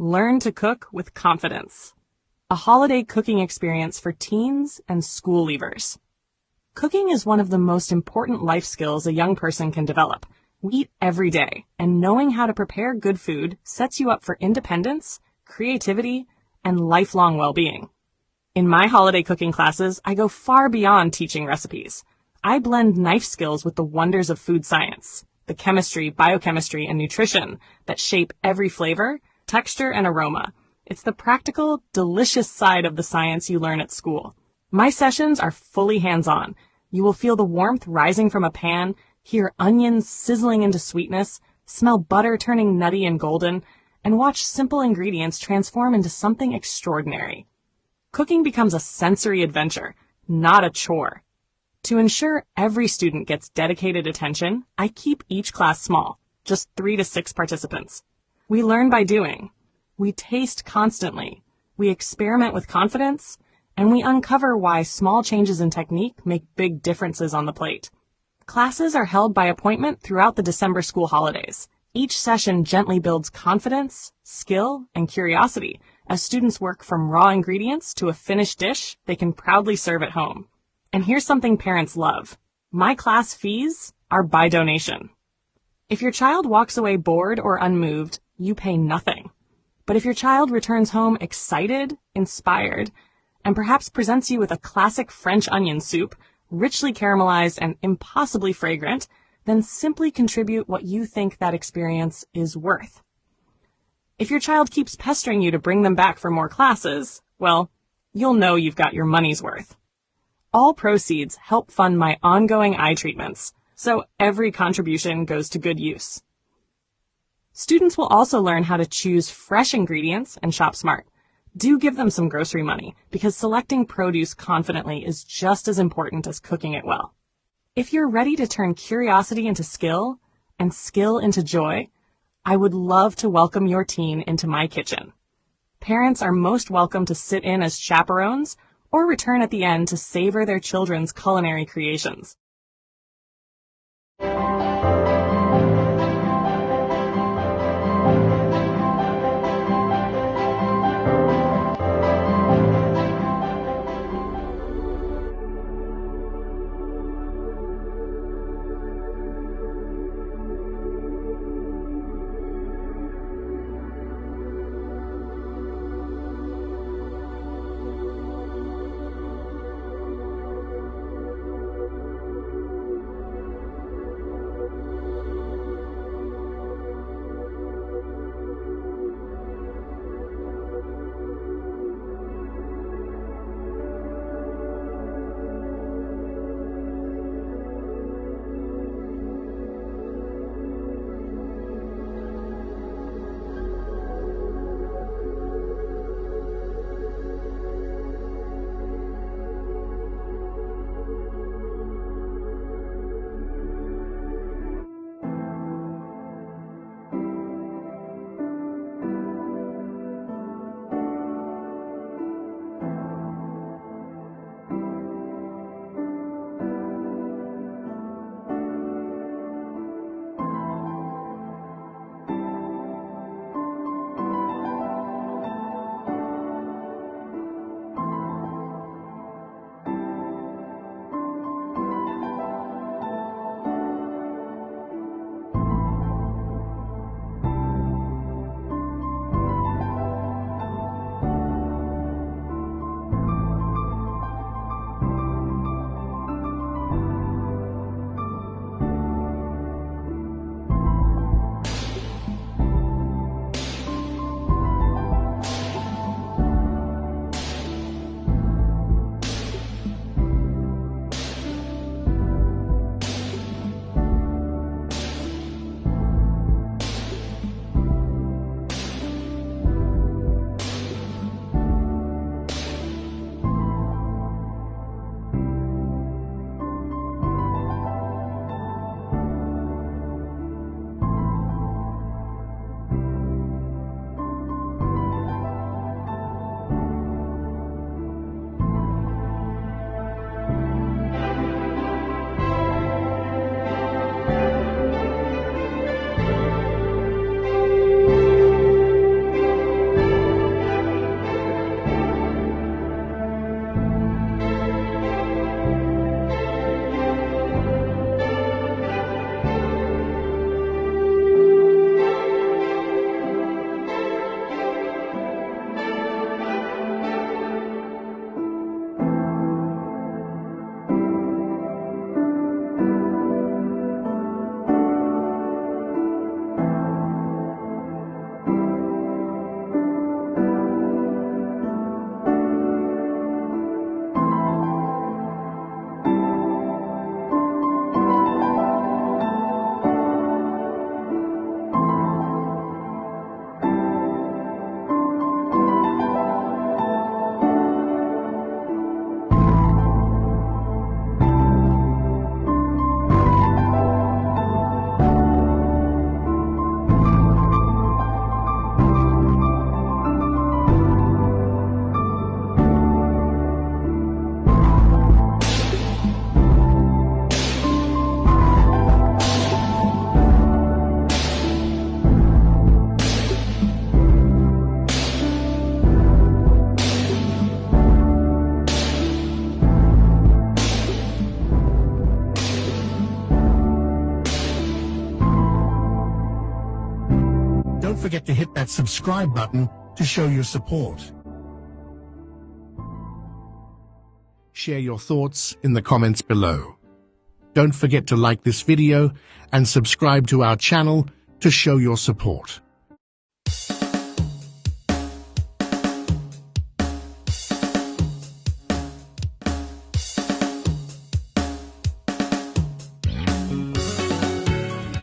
Learn to cook with confidence. A holiday cooking experience for teens and school leavers. Cooking is one of the most important life skills a young person can develop. We eat every day, and knowing how to prepare good food sets you up for independence, creativity, and lifelong well-being. In my holiday cooking classes, I go far beyond teaching recipes. I blend knife skills with the wonders of food science, the chemistry, biochemistry, and nutrition that shape every flavor, texture, and aroma. It's the practical, delicious side of the science you learn at school. My sessions are fully hands-on. You will feel the warmth rising from a pan, hear onions sizzling into sweetness, smell butter turning nutty and golden, and watch simple ingredients transform into something extraordinary. Cooking becomes a sensory adventure, not a chore. To ensure every student gets dedicated attention, I keep each class small, just 3 to 6 participants. We learn by doing. We taste constantly. We experiment with confidence, and we uncover why small changes in technique make big differences on the plate. Classes are held by appointment throughout the December school holidays. Each session gently builds confidence, skill, and curiosity as students work from raw ingredients to a finished dish they can proudly serve at home. And here's something parents love. My class fees are by donation. If your child walks away bored or unmoved, you pay nothing. But if your child returns home excited, inspired, and perhaps presents you with a classic French onion soup, richly caramelized and impossibly fragrant, then simply contribute what you think that experience is worth. If your child keeps pestering you to bring them back for more classes, well, you'll know you've got your money's worth. All proceeds help fund my ongoing eye treatments, so every contribution goes to good use. Students will also learn how to choose fresh ingredients and shop smart. Do give them some grocery money, because selecting produce confidently is just as important as cooking it well. If you're ready to turn curiosity into skill and skill into joy, I would love to welcome your teen into my kitchen. Parents are most welcome to sit in as chaperones or return at the end to savor their children's culinary creations. don't forget to hit that subscribe button to show your support. Share your thoughts in the comments below. Don't forget to like this video and subscribe to our channel to show your support.